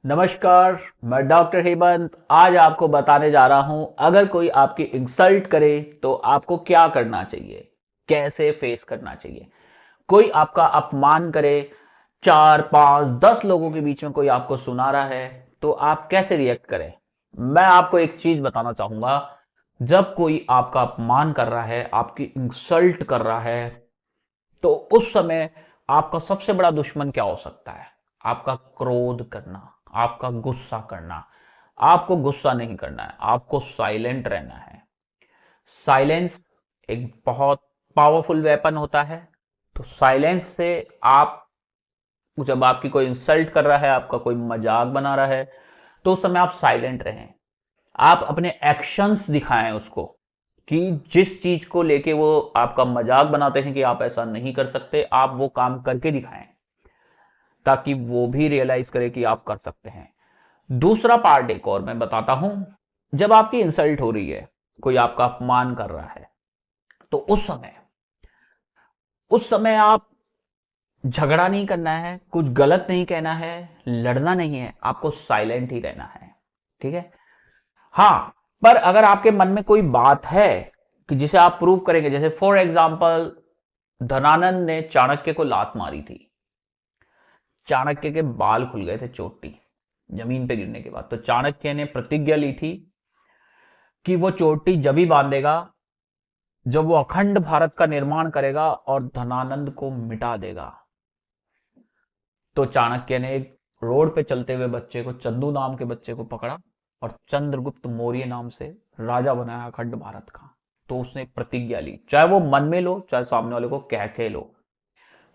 नमस्कार, मैं डॉक्टर हेमंत। आज आपको बताने जा रहा हूं, अगर कोई आपकी इंसल्ट करे तो आपको क्या करना चाहिए, कैसे फेस करना चाहिए। कोई आपका अपमान करे, 4, 5, 10 लोगों के बीच में कोई आपको सुना रहा है तो आप कैसे रिएक्ट करें। मैं आपको एक चीज बताना चाहूंगा, जब कोई आपका अपमान कर रहा है, आपकी इंसल्ट कर रहा है, तो उस समय आपका सबसे बड़ा दुश्मन क्या हो सकता है? आपका क्रोध करना, आपका गुस्सा करना। आपको गुस्सा नहीं करना है, आपको साइलेंट रहना है। साइलेंस एक बहुत पावरफुल वेपन होता है। तो साइलेंस से आप, जब आपकी कोई इंसल्ट कर रहा है, आपका कोई मजाक बना रहा है, तो उस समय आप साइलेंट रहें। आप अपने एक्शंस दिखाएं उसको, कि जिस चीज को लेके वो आपका मजाक बनाते हैं कि आप ऐसा नहीं कर सकते, आप वो काम करके दिखाएं, ताकि वो भी रियलाइज करे कि आप कर सकते हैं। दूसरा पार्ट एक और मैं बताता हूं। जब आपकी इंसल्ट हो रही है, कोई आपका अपमान कर रहा है, तो उस समय आप झगड़ा नहीं करना है, कुछ गलत नहीं कहना है, लड़ना नहीं है, आपको साइलेंट ही रहना है। ठीक है। हाँ, पर अगर आपके मन में कोई बात है कि जिसे आप प्रूव करेंगे, जैसे फॉर एग्जाम्पल धनानंद ने चाणक्य को लात मारी थी, चाणक्य के बाल खुल गए थे चोटी जमीन पे गिरने के बाद, तो चाणक्य ने प्रतिज्ञा ली थी कि वो चोटी जब ही बांधेगा जब वो अखंड भारत का निर्माण करेगा और धनानंद को मिटा देगा। तो चाणक्य ने एक रोड पे चलते हुए बच्चे को, चंदू नाम के बच्चे को पकड़ा और चंद्रगुप्त मौर्य नाम से राजा बनाया अखंड भारत का। तो उसने एक प्रतिज्ञा ली, चाहे वो मन में लो, चाहे सामने वाले को कह के लो,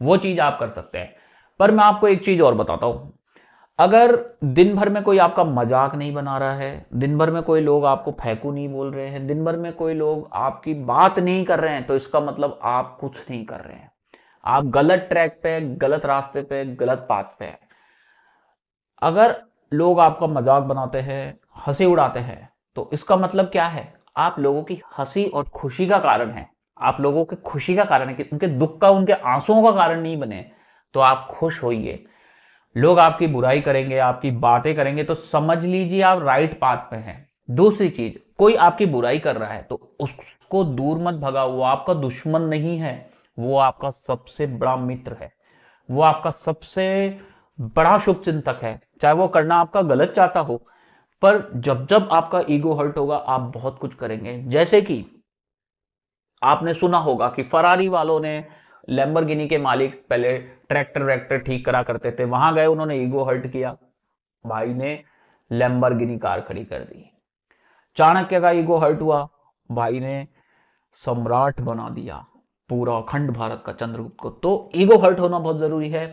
वो चीज आप कर सकते हैं। पर मैं आपको एक चीज और बताता हूं, अगर दिन भर में कोई आपका मजाक नहीं बना रहा है, दिन भर में कोई लोग आपको फेंकू नहीं बोल रहे हैं, दिन भर में कोई लोग आपकी बात नहीं कर रहे हैं, तो इसका मतलब आप कुछ नहीं कर रहे हैं। आप गलत ट्रैक पे, गलत रास्ते पे, गलत पाथ पे है। अगर लोग आपका मजाक बनाते हैं, हंसी उड़ाते हैं, तो इसका मतलब क्या है? आप लोगों की हंसी और खुशी का कारण है। आप लोगों की खुशी का कारण है, कि उनके दुख का, उनके आंसुओं का कारण नहीं बने। तो आप खुश होइए। लोग आपकी बुराई करेंगे, आपकी बातें करेंगे, तो समझ लीजिए आप राइट पाथ पे हैं। दूसरी चीज, कोई आपकी बुराई कर रहा है तो उसको दूर मत भगाओ। वो आपका दुश्मन नहीं है, वो आपका सबसे बड़ा मित्र है, वो आपका सबसे बड़ा शुभ चिंतक है। चाहे वो करना आपका गलत चाहता हो, पर जब जब आपका ईगो हर्ट होगा, आप बहुत कुछ करेंगे। जैसे कि आपने सुना होगा कि फरारी वालों ने, लैम्बोर्गिनी के मालिक पहले ट्रैक्टर वैक्टर ठीक करा करते थे, वहां गए, उन्होंने ईगो हर्ट किया, भाई ने लैम्बोर्गिनी कार खड़ी कर दी। चाणक्य का ईगो हर्ट हुआ, भाई ने सम्राट बना दिया पूरा अखंड भारत का, चंद्रगुप्त को। तो ईगो हर्ट होना बहुत जरूरी है।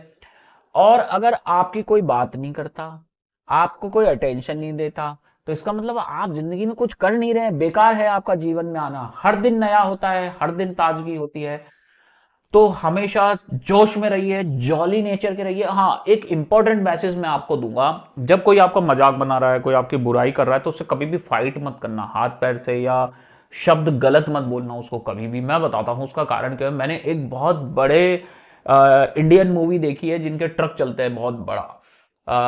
और अगर आपकी कोई बात नहीं करता, आपको कोई अटेंशन नहीं देता, तो इसका मतलब आप जिंदगी में कुछ कर नहीं रहे हैं, बेकार है आपका जीवन में आना। हर दिन नया होता है, हर दिन ताजगी होती है। तो हमेशा जोश में रहिए, जॉली नेचर के रहिए। हाँ, एक इंपॉर्टेंट मैसेज मैं आपको दूंगा, जब कोई आपका मजाक बना रहा है, कोई आपकी बुराई कर रहा है, तो उससे कभी भी फाइट मत करना हाथ पैर से, या शब्द गलत मत बोलना उसको कभी भी। मैं बताता हूं उसका कारण क्या है। मैंने एक बहुत बड़े इंडियन मूवी देखी है जिनके ट्रक चलते हैं बहुत बड़ा।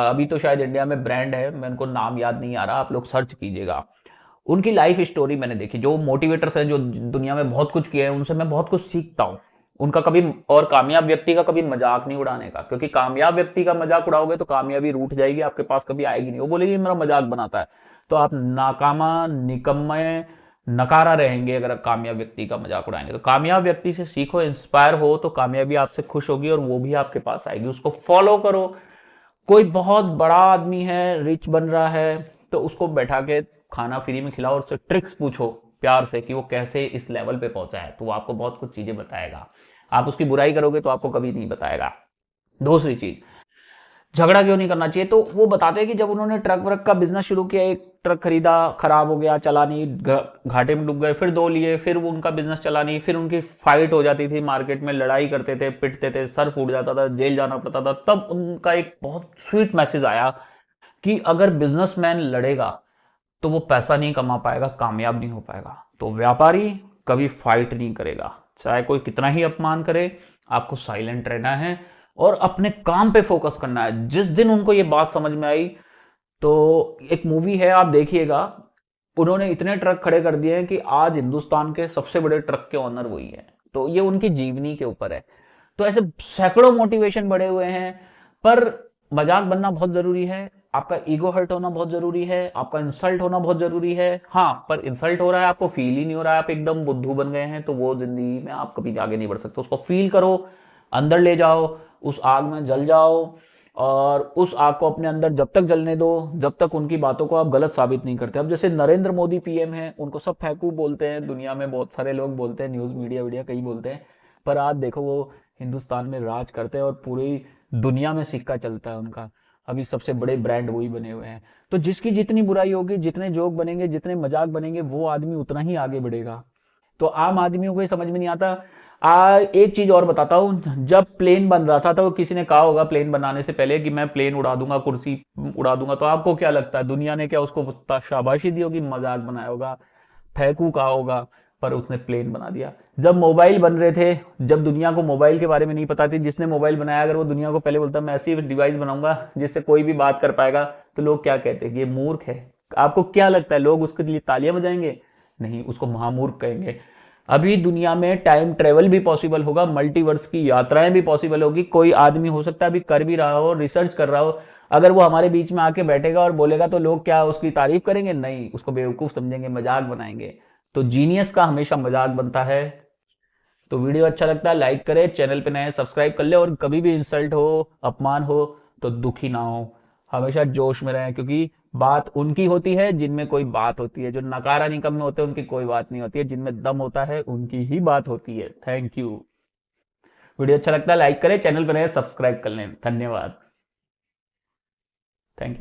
अभी तो शायद इंडिया में ब्रांड है, मैं उनको नाम याद नहीं आ रहा, आप लोग सर्च कीजिएगा। उनकी लाइफ स्टोरी मैंने देखी, जो मोटिवेटर्स हैं, जो दुनिया में बहुत कुछ किए हैं, उनसे मैं बहुत कुछ सीखता हूँ। उनका कभी, और कामयाब व्यक्ति का कभी मजाक नहीं उड़ाने का, क्योंकि कामयाब व्यक्ति का मजाक उड़ाओगे तो कामयाबी रूठ जाएगी, आपके पास कभी आएगी नहीं। वो बोलेगी मेरा मजाक बनाता है, तो आप नाकामा, निकम्मे, नकारा रहेंगे अगर आप कामयाब व्यक्ति का मजाक उड़ाएंगे। तो कामयाब व्यक्ति से सीखो, इंस्पायर हो, तो कामयाबी आपसे खुश होगी और वो भी आपके पास आएगी, उसको फॉलो करो। कोई बहुत बड़ा आदमी है, रिच बन रहा है, तो उसको बैठा के खाना फ्री में खिलाओ और उससे ट्रिक्स पूछो प्यार से, कि वो कैसे इस लेवल पे पहुंचा है, तो वो आपको बहुत कुछ चीजें बताएगा। आप उसकी बुराई करोगे तो आपको कभी नहीं बताएगा। दूसरी चीज, झगड़ा क्यों नहीं करना चाहिए, तो वो बताते हैं कि जब उन्होंने ट्रक व्रक का बिजनेस शुरू किया, एक ट्रक खरीदा, खराब हो गया, चला नहीं, घाटे में डूब गए, फिर दो लिए, फिर वो उनका बिजनेस चला नहीं, फिर उनकी फाइट हो जाती थी मार्केट में, लड़ाई करते थे, पिटते थे, सर फूट जाता था, जेल जाना पड़ता था। तब उनका एक बहुत स्वीट मैसेज आया कि अगर बिजनेसमैन लड़ेगा तो वो पैसा नहीं कमा पाएगा, कामयाब नहीं हो पाएगा। तो व्यापारी कभी फाइट नहीं करेगा, चाहे कोई कितना ही अपमान करे, आपको साइलेंट रहना है और अपने काम पे फोकस करना है। जिस दिन उनको ये बात समझ में आई, तो एक मूवी है, आप देखिएगा, उन्होंने इतने ट्रक खड़े कर दिए हैं कि आज हिंदुस्तान के सबसे बड़े ट्रक के ऑनर वही है। तो ये उनकी जीवनी के ऊपर है। तो ऐसे सैकड़ों मोटिवेशन बढ़े हुए हैं। पर मजाक बनना बहुत जरूरी है, आपका ईगो हर्ट होना बहुत जरूरी है, आपका इंसल्ट होना बहुत जरूरी है। हाँ, पर इंसल्ट हो रहा है, आपको फील ही नहीं हो रहा है, आप एकदम बुद्धू बन गए हैं, तो वो जिंदगी में आप कभी आगे नहीं बढ़ सकते। उसको फील करो, अंदर ले जाओ, उस आग में जल जाओ, और उस आग को अपने अंदर जब तक जलने दो, जब तक उनकी बातों को आप गलत साबित नहीं करते। अब जैसे नरेंद्र मोदी पीएम है, उनको सब फेंकू बोलते हैं, दुनिया में बहुत सारे लोग बोलते हैं, न्यूज मीडिया वीडिया कई बोलते हैं, पर आज देखो वो हिंदुस्तान में राज करते हैं और पूरी दुनिया में सिक्का चलता है उनका। अभी सबसे बड़े ब्रांड वही बने हुए हैं। तो जिसकी जितनी बुराई होगी, जितने जोक बनेंगे, जितने मजाक बनेंगे, वो आदमी उतना ही आगे बढ़ेगा। तो आम आदमियों को ये समझ में नहीं आता। एक चीज और बताता हूँ, जब प्लेन बन रहा था तो किसी ने कहा होगा प्लेन बनाने से पहले कि मैं प्लेन उड़ा दूंगा, कुर्सी उड़ा दूंगा, तो आपको क्या लगता है दुनिया ने क्या उसको शाबाशी दी होगी, मजाक बनाया होगा, फेंकू कहा होगा? पर उसने प्लेन बना दिया। जब मोबाइल बन रहे थे, जब दुनिया को मोबाइल के बारे में नहीं पता थी, जिसने मोबाइल बनाया अगर वो दुनिया को पहले बोलता मैं ऐसी डिवाइस बनाऊंगा जिससे कोई भी बात कर पाएगा, तो लोग क्या कहते हैं, ये मूर्ख है। आपको क्या लगता है लोग उसके लिए तालियां बजाएंगे? नहीं, उसको महामूर्ख कहेंगे। अभी दुनिया में टाइम ट्रेवल भी पॉसिबल होगा, मल्टीवर्स की यात्राएं भी पॉसिबल होगी। कोई आदमी हो सकता है अभी कर भी रहा हो, रिसर्च कर रहा हो, अगर वो हमारे बीच में आके बैठेगा और बोलेगा तो लोग क्या उसकी तारीफ करेंगे? नहीं, उसको बेवकूफ समझेंगे, मजाक बनाएंगे। तो जीनियस का हमेशा मजाक बनता है। तो वीडियो अच्छा लगता है लाइक करें, चैनल पे नए सब्सक्राइब कर ले, और कभी भी इंसल्ट हो, अपमान हो, तो दुखी ना हो, हमेशा जोश में रहें, क्योंकि बात उनकी होती है जिनमें कोई बात होती है। जो नकारा निकम्मे होते हैं उनकी कोई बात नहीं होती है, जिनमें दम होता है उनकी ही बात होती है। Thank you. वीडियो अच्छा लगता है लाइक करें, चैनल पर नए सब्सक्राइब कर लें। धन्यवाद। Thank you.